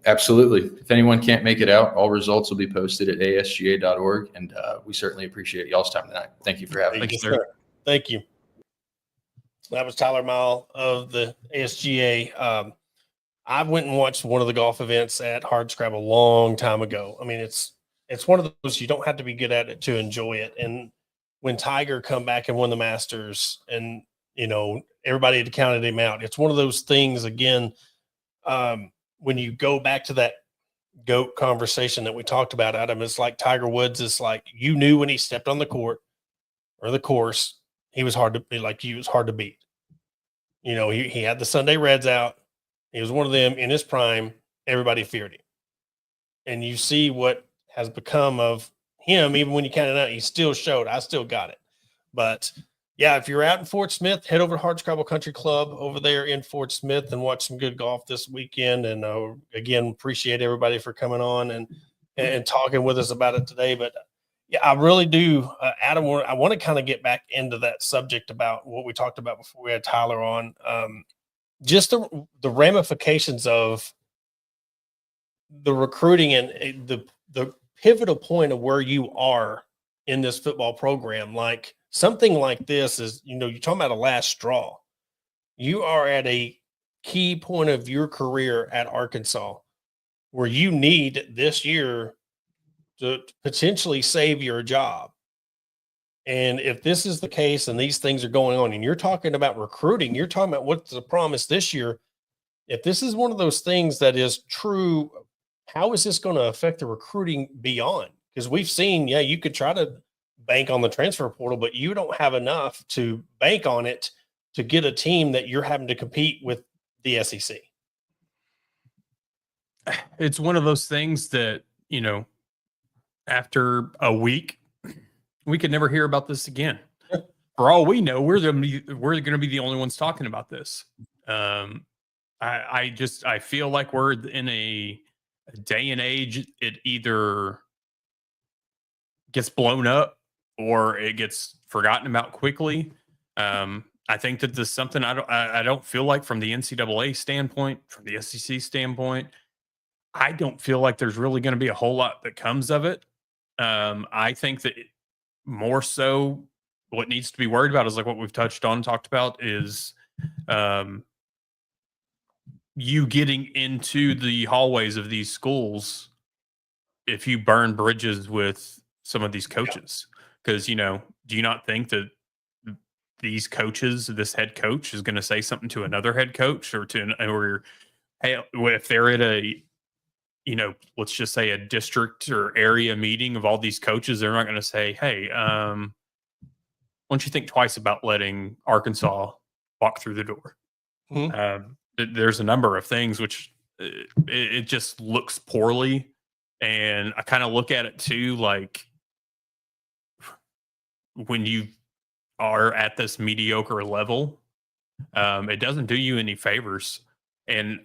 Absolutely. If anyone can't make it out, all results will be posted at asga.org. And we certainly appreciate y'all's time tonight. Thank you for having me. Thank you, sir. Thank you. That was Tyler Meyl of the ASGA. I went and watched one of the golf events at Hardscrabble a long time ago. I mean, it's one of those, you don't have to be good at it to enjoy it. And when Tiger come back and won the Masters, and everybody had counted him out, it's one of those things again. When you go back to that GOAT conversation that we talked about, Adam, it's like Tiger Woods is like, you knew when he stepped on the court or the course, he was hard to beat. He had the Sunday Reds out. He was one of them in his prime. Everybody feared him. And you see what has become of him. Even when you counted out, he still showed, I still got it. But yeah, if you're out in Fort Smith, head over to Hardscrabble Country Club over there in Fort Smith and watch some good golf this weekend. And again, appreciate everybody for coming on and talking with us about it today. But yeah, I really do, Adam. I want to kind of get back into that subject about what we talked about before we had Tyler on. Just the ramifications of the recruiting and the pivotal point of where you are in this football program. Like something like this is, you're talking about a last straw. You are at a key point of your career at Arkansas where you need this year to potentially save your job. And if this is the case and these things are going on and you're talking about recruiting, you're talking about what's the promise this year. If this is one of those things that is true, how is this going to affect the recruiting beyond? Because we've seen, you could try to bank on the transfer portal, but you don't have enough to bank on it to get a team that you're having to compete with the SEC. It's one of those things that, after a week, we could never hear about this again. For all we know, we're going to be the only ones talking about this. I feel like we're in a day and age. It either gets blown up or it gets forgotten about quickly. I think that this is something I don't feel like from the NCAA standpoint, from the SEC standpoint. I don't feel like there's really going to be a whole lot that comes of it. I think that more so what needs to be worried about is like what we've talked about is you getting into the hallways of these schools if you burn bridges with some of these coaches. Because, do you not think that these coaches, this head coach is going to say something to another head coach or hey, if they're at a, let's just say a district or area meeting of all these coaches, they're not going to say, hey, why don't you think twice about letting Arkansas walk through the door? Mm-hmm. There's a number of things which it just looks poorly. And I kind of look at it too, like when you are at this mediocre level, it doesn't do you any favors. And,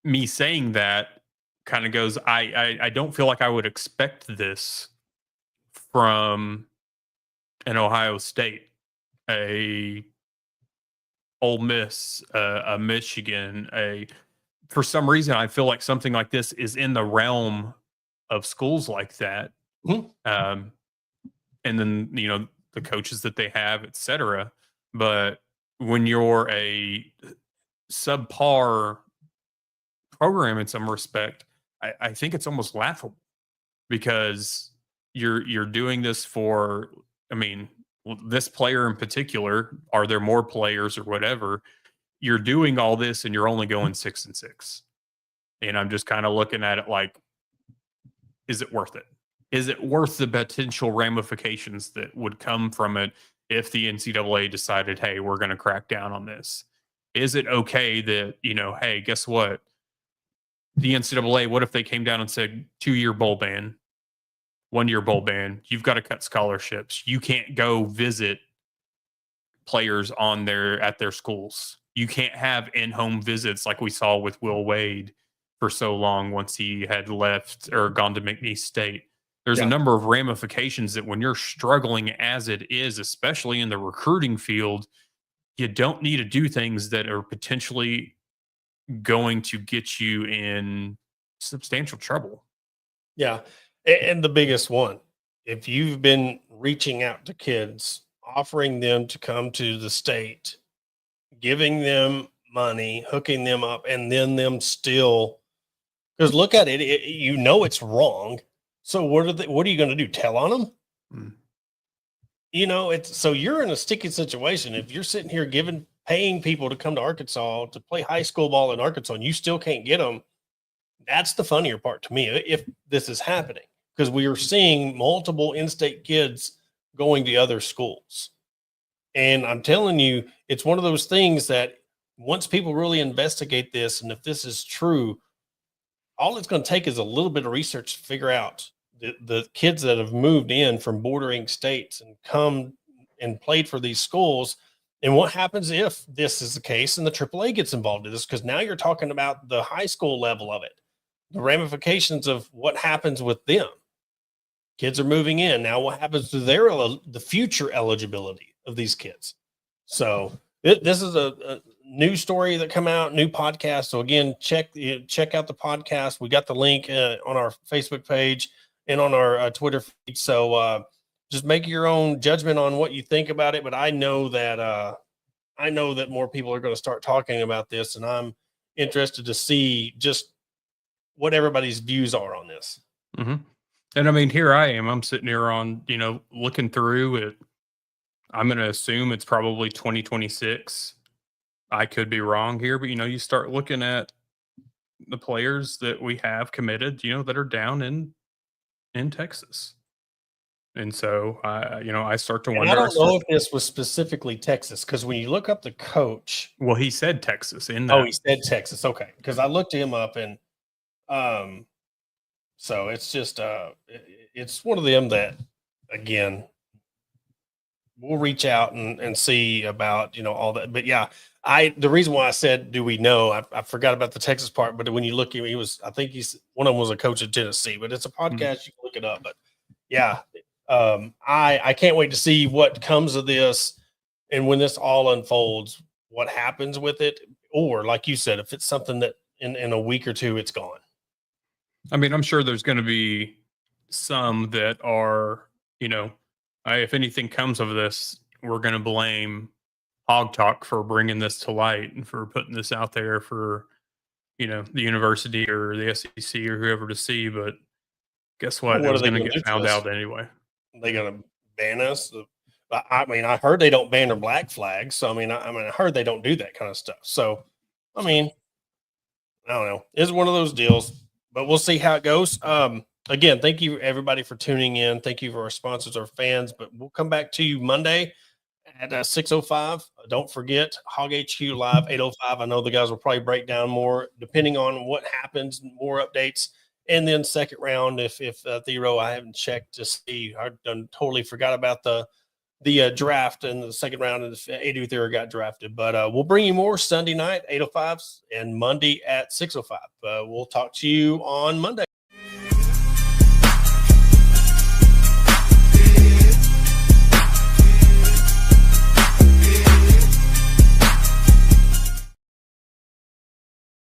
me saying that kind of goes, I don't feel like I would expect this from an Ohio State, a Ole Miss, a Michigan, for some reason, I feel like something like this is in the realm of schools like that. Mhm. And then, the coaches that they have, et cetera. But when you're a subpar program in some respect, I think it's almost laughable because you're doing this for, I mean, this player in particular, are there more players or whatever? You're doing all this and you're only going 6-6. And I'm just kind of looking at it like, is it worth it? Is it worth the potential ramifications that would come from it if the NCAA decided, hey, we're going to crack down on this? Is it okay that, hey, guess what? The NCAA, what if they came down and said 2-year bowl ban, 1-year bowl ban? You've got to cut scholarships. You can't go visit players at their schools. You can't have in-home visits like we saw with Will Wade for so long once he had left or gone to McNeese State. There's a number of ramifications that when you're struggling as it is, especially in the recruiting field, you don't need to do things that are potentially going to get you in substantial trouble. Yeah. And the biggest one, if you've been reaching out to kids, offering them to come to the state, giving them money, hooking them up, and then them still, because look at it, it's wrong. So what are you going to do? Tell on them? It's so you're in a sticky situation. If you're sitting here paying people to come to Arkansas to play high school ball in Arkansas and you still can't get them, that's the funnier part to me if this is happening, because we are seeing multiple in-state kids going to other schools. And I'm telling you, it's one of those things that once people really investigate this, and if this is true, all it's going to take is a little bit of research to figure out the kids that have moved in from bordering states and come and played for these schools. And what happens if this is the case and the AAA gets involved in this? Because now you're talking about the high school level of it, the ramifications of what happens with them. Kids are moving in. Now what happens to the future eligibility of these kids? So this is a new story that come out, new podcast. So again, check out the podcast. We got the link on our Facebook page and on our Twitter feed. So just make your own judgment on what you think about it. But I know that more people are going to start talking about this, and I'm interested to see just what everybody's views are on this. Mm-hmm. And I mean, here I am. I'm sitting here on, looking through it. I'm going to assume it's probably 2026. I could be wrong here, but you start looking at the players that we have committed, that are down in Texas. And so, I start to wonder. And I don't know if this was specifically Texas, because when you look up the coach. Well, he said Texas in that. Oh, he said Texas. Okay. Because I looked him up and so it's just it's one of them that, again, we'll reach out and see about, all that. But yeah, the reason why I said, do we know, I forgot about the Texas part, but when you look at him, one of them was a coach at Tennessee, but it's a podcast. You can look it up. But yeah, I can't wait to see what comes of this. And when this all unfolds, what happens with it, or like you said, if it's something that in a week or two, it's gone. I mean, I'm sure there's going to be some that are, if anything comes of this, we're going to blame Hawg Talk for bringing this to light and for putting this out there for, the university or the SEC or whoever to see. But guess what? It was going to get found out anyway. They going to ban us? I mean, I heard they don't ban their black flags. So, I heard they don't do that kind of stuff. So, I don't know. It's one of those deals, but we'll see how it goes. Again, thank you everybody for tuning in. Thank you for our sponsors, our fans, but we'll come back to you Monday at 6:05. Don't forget Hawg HQ Live 8:05. I know the guys will probably break down more depending on what happens, more updates. And then second round, if Theo, I haven't checked to see, I totally forgot about the draft in the second round, and Adu Theo got drafted. But we'll bring you more Sunday night 8:05 and Monday at 6:05. We'll talk to you on Monday.